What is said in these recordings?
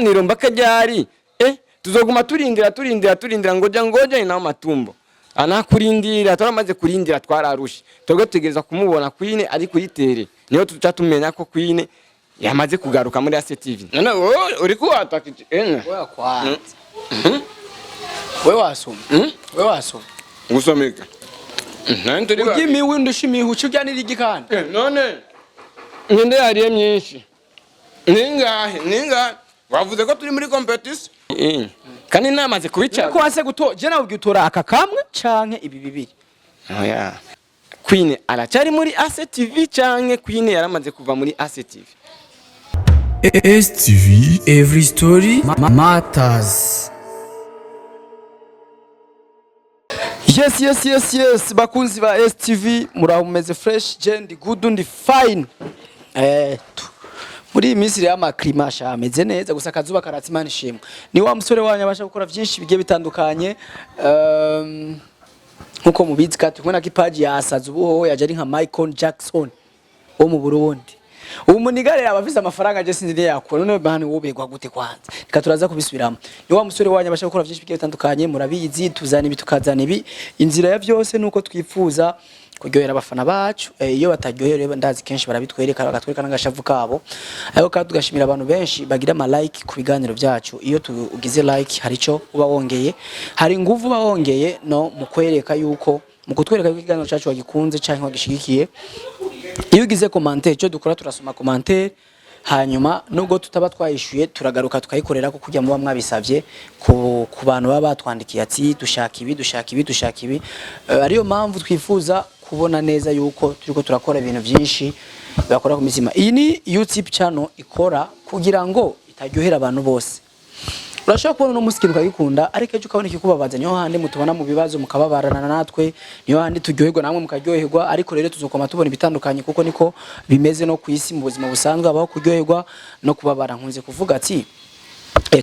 niro mbaka ryari tuzoguma turindira ngoja ina matumbo anakurindira turamaze kurindira twararushe twebwe tugeza kumubona Queen ari kuyitere niyo tuca tumenya ko Queen yamaze kugaruka muri ACTV none uri kuwataka wewe kwa wewe wasoma gusomeka nandi riba ugimi windushimiye ucujyanira igikanda none ngende yariye myinshi ninga wavuze ko turi muri competition kandi namaze kubicara ko wase guto je nawe ugitora aka kamwe canke ibi bibiri oya Queen aracari muri ACTV canke Queen yaramaze kuva muri ACTV STV every story matters. Yes bakunzi ba STV muraho mumeze fresh jendi good and fine muri iyi minsi ya maklima shameze neza gusa akazuba karatimana ishimwe ni wa musore wanyu abasha gukora byinshi bigiye bitandukanye nkuko mubizi kati kubona kipaji yasaza ubuho yaje ari nka Michael Jackson wo mu Burundi ubu munigare abafise amafaranga je sinzi yakora none bani wobegwa gute kwanza reka turaza kubisubiramo ni wa musore wanyu abasha gukora byinshi bigiye bitandukanye murabizi tuzana ibi tukazana ibi inzira ya byose nuko twifuza kuryohera abafana bacu iyo bataryoherewe ndazi kenshi barabitwereka bagatwereka n'agashavu kabo ayo kandi tugashimira abantu benshi bagira ama like ku biganiro byacu iyo tugize like hari cyo uba wongeye hari nguvu uba wongeye no mukwereka yuko mukutwereka yuko ikiganiro cyacu wagikunze cyangwa wagishigikiye iyo ugize commentaire cyo dukora turasoma commentaire hanyuma nubwo tutaba twayishuye turagaruka tukayikorera ko kujya muba mwabisavye ku bantu baba batwandikiye ati dushaka ibi ariyo mpamvu twifuza kubona neza yuko turiko turakora ibintu byinshi bakora ku mizima iyi ni YouTube channel ikora kugira ngo itaryohera abantu bose urashaka kubona no musikirwa gikunda ariko ejo ukabona ikikubabaza niyo hande mutubona mu bibazo mukababarana natwe niyo hande turyoherwa namwe mukaryoherwa ariko rero tuzokoma tubona ibitandukanye kuko niko bimeze no kwisi mu buzima busanzwe abaho kuryoherwa no kubabara nkunze kuvuga ati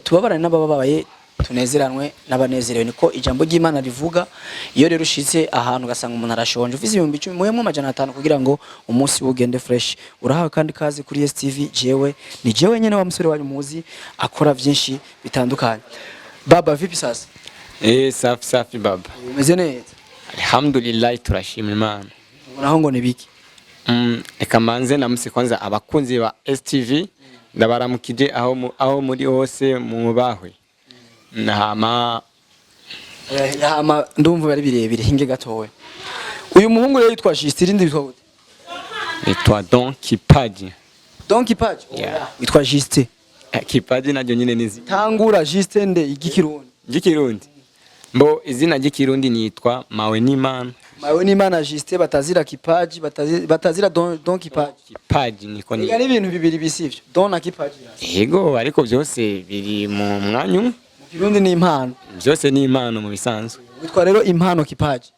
tubabarane n'abababaye tunezeranwe n'abanezerewe niko ijambo ry'Imana rivuga iyo rero ushitse ahantu gasanga umuntu arashonje ufise 10,000 muhemu 500 kugira ngo umunsi ugende fresh urahawe kandi kazi kuri STV jewe ni jewe nyene wa musore wanyu muzi akora byinshi bitandukanye baba vipi sasa safi baba umeze neza alhamdulillah turashimira Imana unaho ngo nibiki eka manze namuse kwanza abakunzi ba STV ndabaramukije aho muri hose mu bahwe Nahama ndumva bari birebire hinge gatowe uyu muhungu rero yitwa Justin irindi bitwa gute yitwa Don Kipaji yitwa Justin Kipaji najyo nyine nizi tangura Justin nde igikirundi mbo izina ry'ikirundi nitwa Mawe n'Imana Justin batazira Kipaji batazira Don Kipaji niko ni ari ibintu bibiri bisivyo Don na Kipaji yego ariko byose biri mu mwanya Kirundi ni impano byose ni impano mu bisanzwe witwa rero impano Kipaji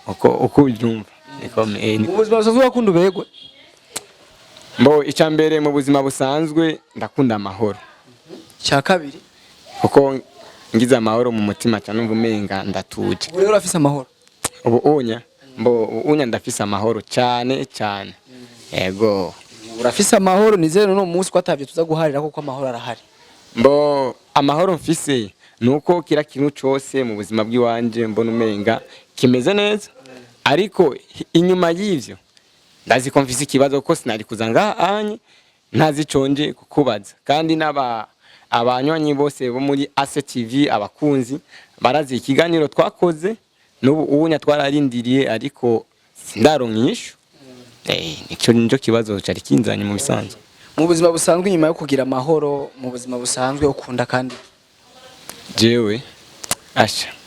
uko ubyumva niko mu buzima busanzwe wakunda ubegwe mbo icambere mu buzima busanzwe ndakunda amahoro cya kabiri uko ngize amahoro mu mutima cyane umenga ndatuje rero urafise amahoro unya ndafise amahoro cyane yego urafise amahoro nizere no munsi ko atavye tuza guharira kuko amahoro arahari mbo amahoro mfise nuko kira kintu cyose mu buzima bw'iwanje mbona umenga kimeze neza ariko inyuma y'ivyo ndazi ko mfise ikibazo ko sinari kuzanga anye ntaziconje kukubaza kandi abanywanyi bose bo muri ACTV abakunzi barazi ikiganiro twakoze n'ubu ubunya twararindiriye ariko sindaronkisho nico kibazo cyari kinzanye mu bisanzwe mu buzima busanzwe nyuma yo kugira amahoro mu buzima busanzwe ukunda kandi jewe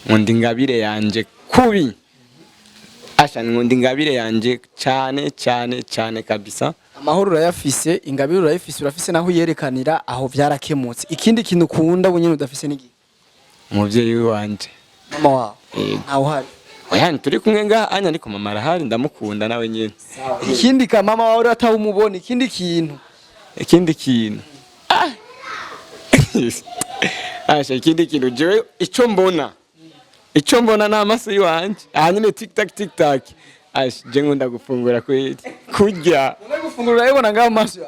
nkunda ingabire yanje kubi nkunda ingabire yanje cyane kabisa amahoro urayafise ingabire urayifise urafise naho yerekanira aho byarakemutse ikindi kintu ukunda bunyine udafise n'igi umuvyeyi wanje mama wawe ntaho hari oya turi kumwe ngaha anya ariko mama arahari ndamukunda nawe nyene ikindi ka mama wawe urataho umubona ikindi kintu ikindi kintu jewe ico mbona n'amaso yiwanje ahanyine tiktak je nkunda gufungura kweli kurya gufungura urayibona ngaho amaso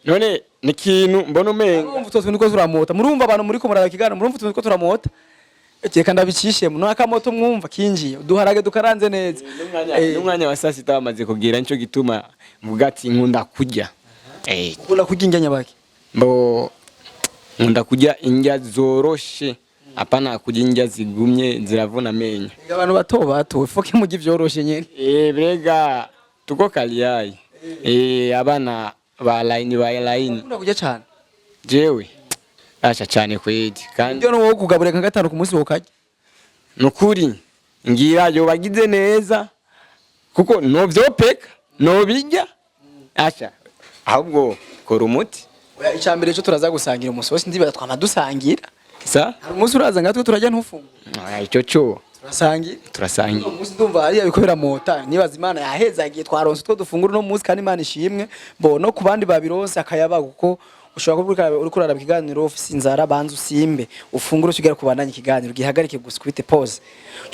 none ni kintu mbona umenga Murumva utwo tuntu ko turamota. Murumva abantu muri ko muraba kigana, murumva utwo tuntu ko turamota. Reka ndabicishemo. N'akamoto mwumva kinjiye. Duharage dukaranze neza. n'umwanya wa saa sita bamaze kugira nico gituma mvuga ati nkunda kurya. Ukunda kurya indya nyabaki? Mbo nkunda kurya indya zoroshe apana kurya indya zigumye ziravuna amenyo. Abantu bato foke mu givyoroshe nyene. Brega tuko kaliyayi. Abana ba line Ukunda kurya cyane. jewe asha cyane kwedi kandi Ndio no kugabure nka gatanu ku munsi wokarya. nukuri ngira yo bagize neza kuko no vyopeka no bijya asha ahubwo kora umuti. Icambere cyo turaza gusangira umusosi ndibaza twama dusangira. Sa Hari umunsi uraza ngatwe turajya ntufunga. icyo cyo Turasangira. Umunsi ndumva ari abikobera mota nibaza Imana yahezagiye twaronse two dufungura no munsi kandi Imana ishimwe bo no kubandi babironse akayaba kuko ushobora kuvuga uri kurara biganiro ofisi inzara banza usimbe ufungura ukigera kubandanya ikiganiro gihagarike gusa kubite pause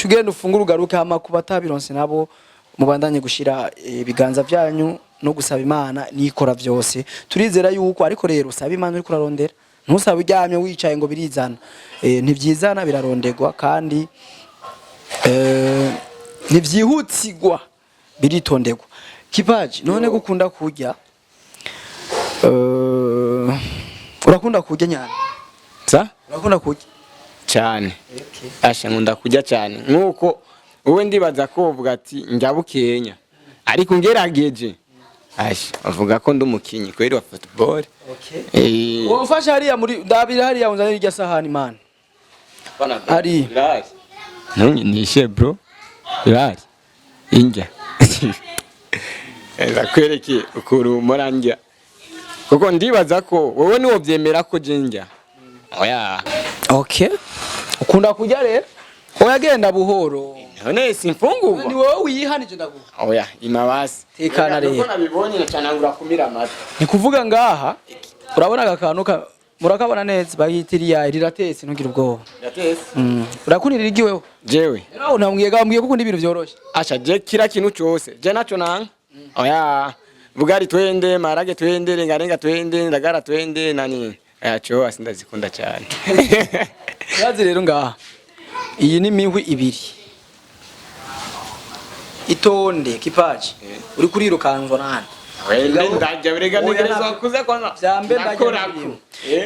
cugenda ufungura ugaruke hama kuba tabironse nabo mubandanye gushira ibiganza byanyu no gusaba Imana nikora byose turizera yuko ariko rero usaba Imana uri kurarondera ntusabe uryamye wicaye ngo birizana ntibyizana birarondegwa kandi ntivyihutirwa biritondegwa kipaji none gukunda kurya urakunda kurya nyane sa urakunda kurya cyane asha nkunda kurya cyane nkuko wowe ndibaza ko uvuga ati njya bukenya ariko ngerageje asha avuga ko ndumukinyi kweri wa football wofasha hariya muri ndabira hariya unzanira irya sahani man ari none nishe bro rari injya kwereke ukuru moranja kuko ndibaza ko wowe niwo byemera ko jinja oya ukunda kurya rero oya genda buhoro none simfungurwa ni wowe wiyihanije ndaguha oya imabasi tekana rero nabibonye cyane ngura kumira amata ni kuvuga ngaha urabona agakantu murakabona neza bayitiriya riratetse ntugira ubwoba yatese urakunira igiweho jewe rero ntambwiye ko kundi ibintu byoroshye acha je kila kintu cyose je nacho nanga oya bugari twende marage twende rengarenga twende ndagara twende nani acho asindazikunda cyane yazi rero ngaha iyi ni mihwi ibiri itonde kipaji uri kurirukanzwa nani wende ndajya birega nigeza kuza kwanza byambe ndakorako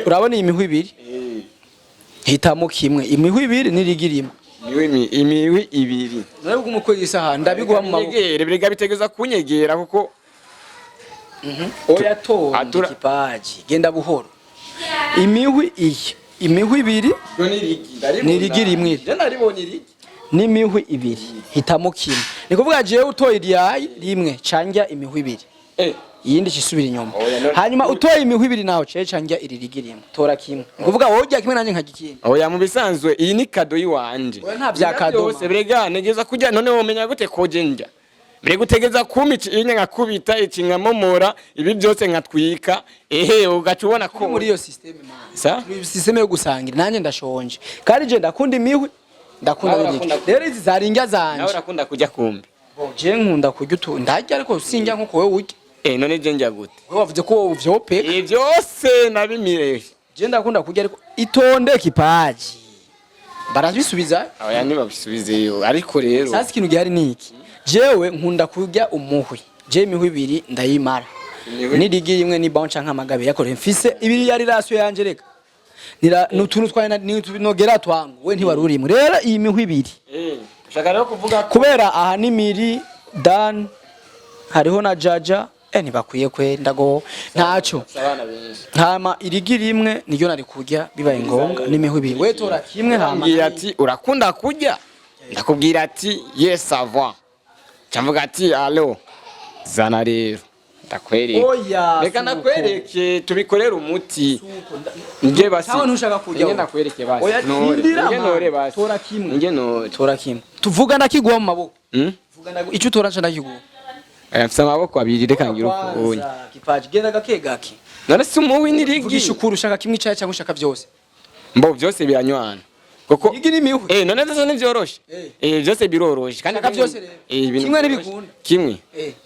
urabona iyi mihwi ibiri hitamo kimwe imihwi ibiri nirigirimo imihwi ibiri nawe umukwe isaha ndabiguha mu maboko birega bitegeza kunyegera kuko oya to kipaji genda buhoro imihwi ibiri nirigi rimwe je naribonye iri n'imihwi ibiri hitamo kimwe ni kuvuga jewe utoye iriyayi rimwe canja imihwi ibiri iyindi cisubira inyuma hanyuma utoye imihwi ibiri naho canja iri rigi rimwe tora kimwe ni kuvuga wowe ujya kimwe nanje nkagikindi oya mu bisanzwe iyi ni kado yiwanje oya nta bya kado byose birega negeza kujya none womenya gute koje njya mbere gutegeza kumici inye nkakubita ikingamomora ibi byose nkatwika ugaca ubona ko muri iyo system sa system yo gusangira nanje ndashonje kandi je ndakunda imihwi ndakunda irigi rero izi zaringa zanje nawe urakunda kujya kumbi je nkunda kurya ndajya ariko sinjya nkuko wewe urya none je njya gute wewe wavuze ko uvyopeka byose nabimireje je ndakunda kurya ariko itonde kipaji barabisubiza oya ntibabisubizeyo ariko rero sasa ikintu gihari ni iki jewe nkunda kurya umuhwi je imihwi ibiri ndayimara nirigi rimwe ni boncha nk'amagabe yakore mfise ibiri yari rasyo yanje reka nutuntu twana nogera twangu we ntiwarurimo rero iyi mihwi ibiri ushaka rero kuvuga kubera aha ni miri dan hariho na jaja ntibakwiye kwenda go ntaco ntama irigi rimwe niryo nari kurya bibaye ngombwa n'imihwi ibiri we tora kimwe hama ati urakunda kurya ndakubwira ati yes savoir cyamvuga ati allo zana rero ndakwereka oya reka ndakwereke tubikorera umuti nje basi nawe ntushaka kurya nge ndakwereke basi oya tindira nge nore basi tora kimwe nge nore tora kimwe tuvuga ndakigwa mu maboko vuga icyo tora nca ndakigwa mfite amaboko abiri reka ngira ukunye kipaji genda gake none si umuwi nirigi vugisha ukuri ushaka kimwe cyaye cyangwa ushaka byose mbo byose biranywana kuko igi ni mihwi none zo ni byoroshe byose biroroshe kandi byose rero kimwe nibikunda kimwe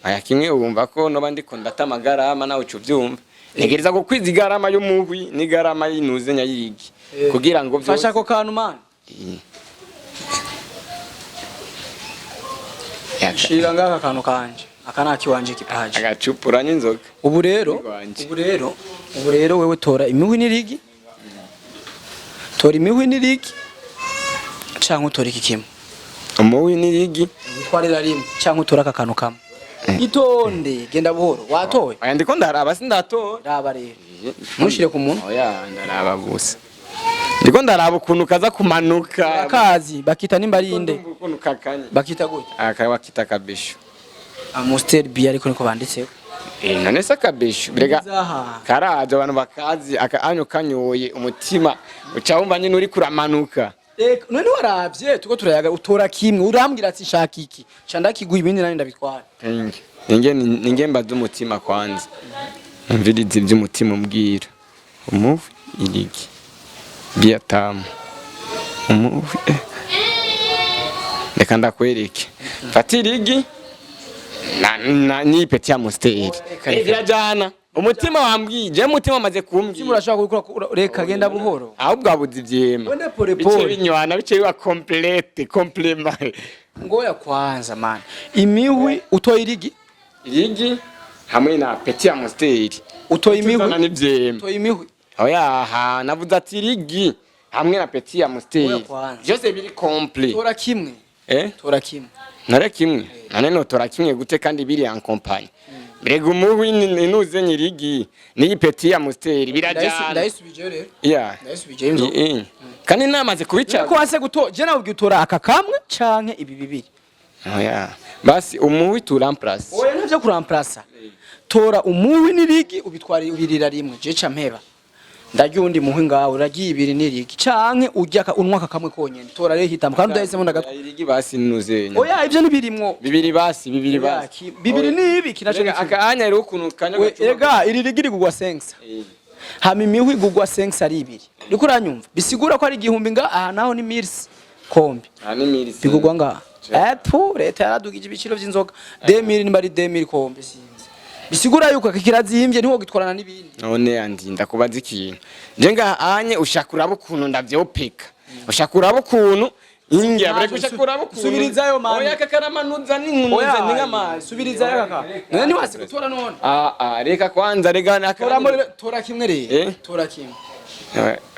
aya kimwe ubumva ko no bandi ko ndatamagara ama nawe ucu byumva ntegereza gukwiza igarama y'umuhwi n'igarama y'inuze nyayirigi kugira ngo fasha ko kantu man shira ngaka kantu kanje akanaki wanje kipaje agacupura n'inzoga ubu rero wewe tora imihwi n'irigi tora imihwi n'irigi canke utora iki kimwe umuhwi n'irigi witwarira rimwe canke utora aka kantu kamwe itonde genda buhoro watoye aya ndiko ndaraba sindatora raba rero mushire ku muntu oya ndaraba gusa ndiko ndaraba ukuntu kaza kumanuka akazi bakita nimbarinde ukuntu kakanye bakita gute bakita kabisho Amstel B ariko niko banditseho none se kabisho brega karaje abantu bakazi akaanyo kanyoye umutima ucawumva nyine uri kuramanuka none waravye tuko turayaga utora kimwe urambwira ati shaka iki candakiguha ibindi nani ndabitwara ninge mbaza umutima kwanza mvirize iby'umutima umbwira umuvi irigi biatamu umuvi reka ndakwereke fata irigi ni peti ya Amstel birajana umutima wambwije umutima amaze kumbwira urashaka gukora reka genda buhoro ahubwo abuze ivyema bice binywana bice biba compliment ngoya kwanza man imihwi utoye irigi hamwe na peti ya Amstel utoye imihwi n'ivyema utoye imihwi oya navuze ati irigi hamwe na peti ya Amstel byose biri complete tora kimwe tora kimwe nare kimwe nane no tora kimwe gute kandi biri en compagnie brega umuhwi inuze nyirigi ni peti ya Amstel birajana ndayisubije rero ndayisubije inzo kandi namaze kubicara ko wase guto je nawe utora aka kamwe canke ibi bibiri oya basi umuhwi turamplace oya navyo kuramplace tora umuhwi n'irigi ubitwara ubirira rimwe je ca mpeba ndarya undi muhwi ngawe uragiye ibiri n'irigi canke urya unwa aka kamwe konyene tora rero hitambuka kandi ndahisemo ndagatwa irigi basi nuze oya ivyo nibirimwo bibiri basi bibiri nibi kinacho akanya rero ukuntu kanya ega iri rigiri gugwa 5 hama imihwi gugwa 5 ari ibiri riko uranyumva bisigura ko ari igihumbi nga aha naho ni mills kombi ni mills bigugwa nga leta yaradugije ibiciro vy'inzoga 2000 ni bari 2000 kombi sinzi bisigura yuko kirazimvye niho gitwarana n'ibindi none andinda kubaza ikintu je nga anye ushakura bukuntu ndavyopeka ushakura bukuntu ingia bare ushakura bukuntu subirizayo man oya kakaramanuza n'inkunuza n'ingamazi subirizayo kaka none ni wasi gutora none reka kwanza rega tora kimwe rero tora kimwe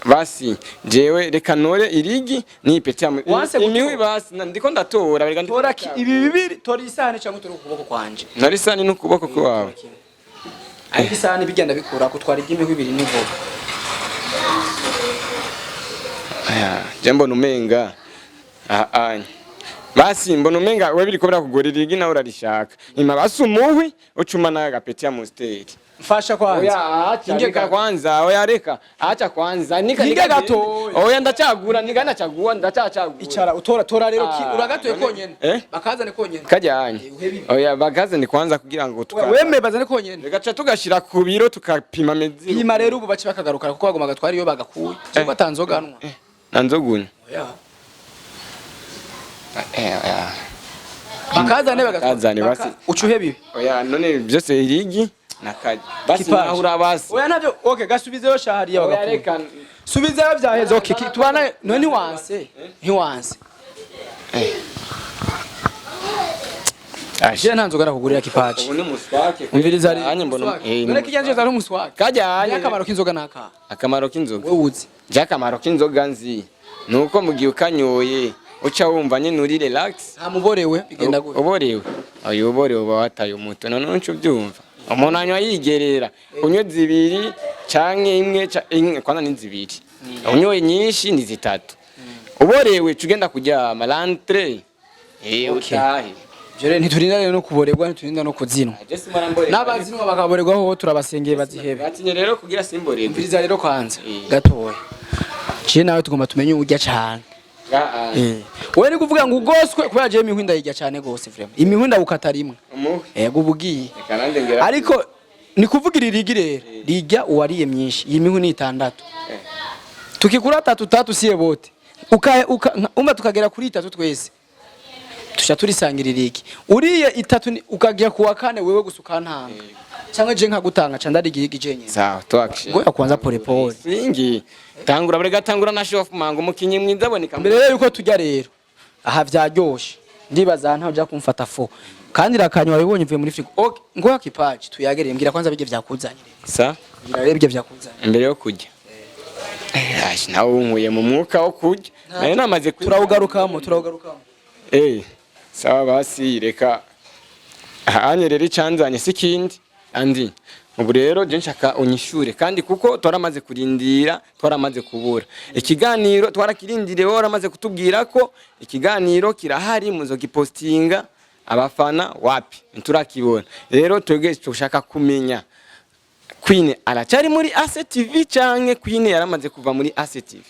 basi jewe reka nore irigi ni peti ya imihwi basi ndiko ndatora rega tora ibi bibiri tora isahani cyangwa tora ukuboko kwanje nari isahani n'ukuboko kwawe ari isahani bigenda bikura kutwara iby'imihwi bibiri n'ingoga je mbona umenga basi mbona umenga we biriko birakugorera irigi nawe urarishaka nyuma basi umuhwi ucuma na gapeti ya Amstel mfasha kwanza ingeka kwanza oya reka acha kwanza nika gato oya ndacagura nika ndacagura ndacacagura icara tora rero uragatoye konyene bakazane konyene kajyanye oya bakazane kwanza kugira ngo weme bazane konyene regaca tugashira ku biro tukapima mezi pima rero ubu bace bakagaruka kuko bagoma gatwara iyo bagakuye cyangwa tanzoganwa nanzogunya bakazane basi ucuhe bibi oya none byose irigi nakaje basi nahura basi oya navyo okay gasubizeyo shahari ya oya reka subizeyo vyaheze okay tubana none ntiwanse je ntanzogara kugurira kipaji ubu ni muswake umviriza ari anye mbona none kijanje zari umuswake kajyanye akamaro k'inzoga naka akamaro k'inzoga wewe uzi je akamaro k'inzoga nzi nuko mugiye ukanyoye uca wumva nyine uri relax amuborewe bigenda gute uborewe ayo uborewe bawataye umuto none uncu byumva umuntu anywa yigerera unywe zibiri canke imwe kwana ni zibiri unyoye nyinshi ni zitatu uborewe cugenda kuryama rentre utahe jere ntiturinda rero no kuboregwa ntiturinda no kuzinwa n'abazinwa bakaboregwaho ho turabasengeye bazihebe batinye rero kugira simborego mviriza rero kwanza gatoya je nawe tugomba tumenye urya cyane wewe ni kuvuga ngo ugoswe kubera je imihwi ndayirya cyane gose vraiment imihwi ndagukata rimwe yego ubugiye ariko ni kuvugira irigi rero rijya uwariye myinshi iyi mihwi ni 6 tukikura 3 siye bote umba tukagera kuri 3 twese tusha turisangirira irigi uriye 3 ukagiye kuwa 4 wewe gusuka ntanga cyangwa je nkagutanga ca ndari gihigi nyene sawa twakishe ngo yakwanza pole pole singi tangura bure gatangura na show of mango mukinyi mwiza aboneka mbere rero yuko tujya rero aha vyaryoshe ndibaza ntaho bya kumfata fo kandi rakanywa wabibonye mvuye muri frigo okay ngo yakipaji tuyagereye mbwira kwanza bije vyakuzanye sa mbwira rero bije vyakuzanye imbere yo kujya nawe unkuye mu mwuka wo kujya nayo namaze turawugarukamo sawa basi reka hanye rero icanzanye sikindi andi ubu rero je nshaka unyishure kandi kuko twaramaze kurindira twaramaze kubura ikiganiro twarakirindire waramaze kutubwira ko ikiganiro kirahari muzo gipostinga abafana wapi nturakibona rero twege tushaka kumenya Queen aracari muri ACTV canke Queen yaramaze kuva muri ACTV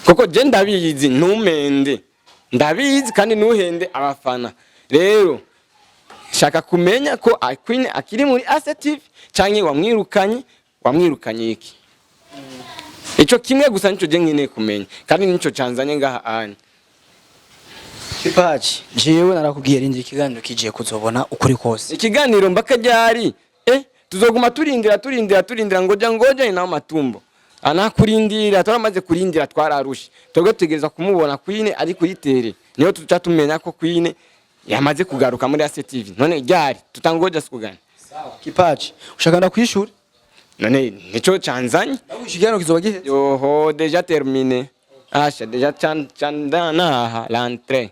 koko je ndabizi ntumende ndabizi kandi nuhende abafana rero shaka kumenya ko Queen akiri muri ACTV canke wamwirukanye iki ico kimwe gusa nico je nkine kumenya kandi nico canzanye ngaha anye Kipaji jewe narakubwiye rindira ikiganiro kigiye kuzobona ukuri kose ikiganiro mbaka ryari tuzoguma turindira ngoja nawo matumbo anakurindira turamaze kurindira twararushe togo tegeza kumubona Queen ari kuyitere niyo tuca tumenya ko Queen yamaze kugaruka muri ACTV none ryari tutangoja sikugana sawa Kipaji ushaka ndakwishura none nico canzanye ikiganiro kizoba giheze yoho deja terminé deja chandana l'entrée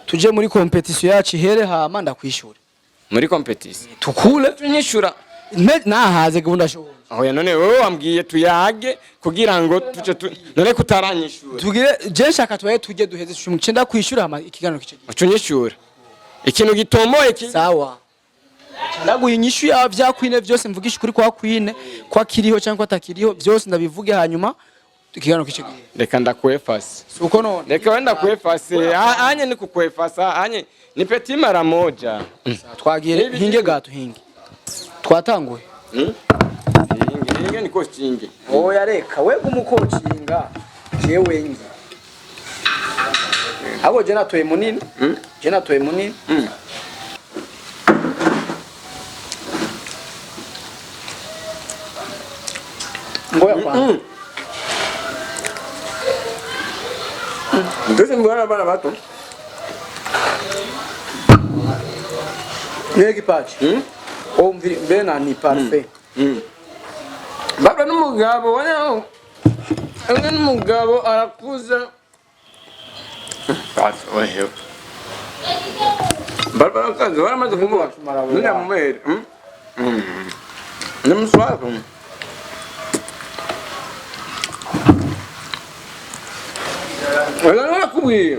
tuje muri competition yacu here hama ndakwishura muri competition tukule tunyishura nahaze gahunda shobora oya none wewe wambwiye tuyage kugira ngo tuce none kutaranyishura tugire je shaka twaye tuje duheze cenda kwishura hama ikiganiro kice ucunyishura ikintu gitomoye sawa ndaguye inyishu ya vya Queen vyose mvugisha kuri kwa Queen kwa kiriho cyangwa atakiriho byose ndabivuge hanyuma ikiganiro kice reka ndakwefase suko none reka wenda kwefase anye ni kukwefasa anye ni petit mara moja twagire hinge gato hinge twatanguye hinge ni coaching oya reka we gumukocinga jewe ngi abo je natoye munini ngoya kwa ndose mbona bana bato Negi Kipaji o mbena ni parfait baba n'umugabo wana umwe n'umugabo arakuza ohe baba n'akazi baramaze kumuha none mumere ni muswako wala nakubwiye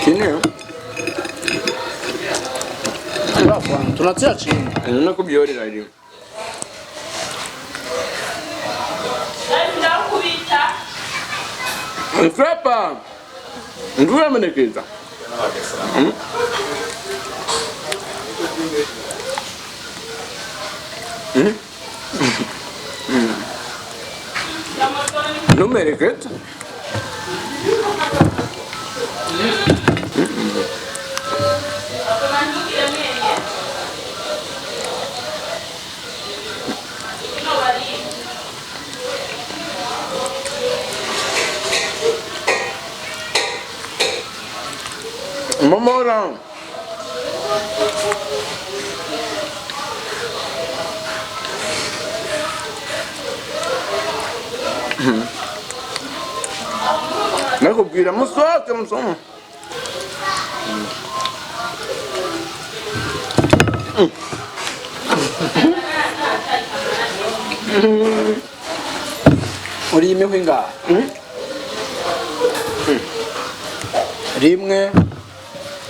kine tunatia chini nakubyorera rero Frapa ndura menekeza numerekeza Mamora nakubwira muswake musoma uri imwe inga rimwe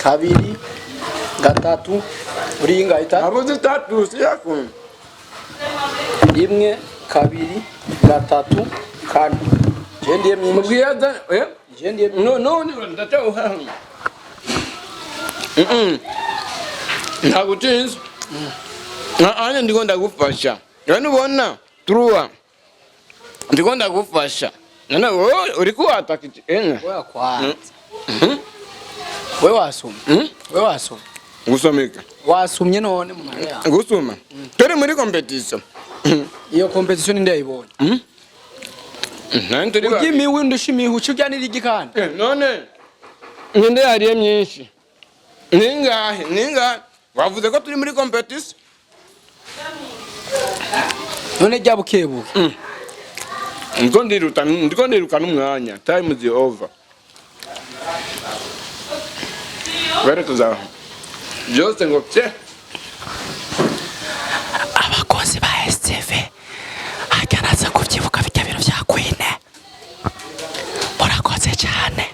kabiri gatatu uri inga ita abo zitatu siyako rimwe kabiri gatatu kane je ndiye mubwiyaza je ndiye no ndataho hano ntagutinza anye ndiko ndagufasha yani ubona truwa ndiko ndagufasha nana uri kuwataka enga oya kwanza we wasumye we wasumye gusomeka wasumye none mu mara yawe gusoma turi muri competition iyo competition ndi yayibonye nandi riba ugimi windushimiye ucubyanira igikandi none ninde yariye myinshi ningahe wavuze ko turi muri competition none ryabukebuke ndiko ndirukana umwanya time is over Where tuzaho byose ngo pye abakozi ba STV haganaza kuvyibuka bijya biro vya Queen murakoze cyane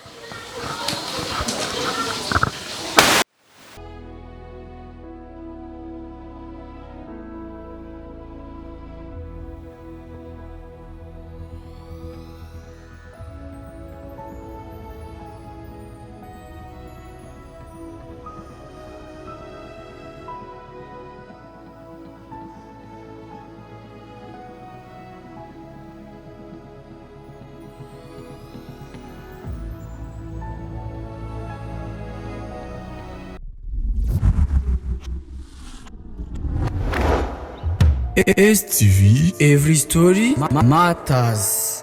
STV, every story matters.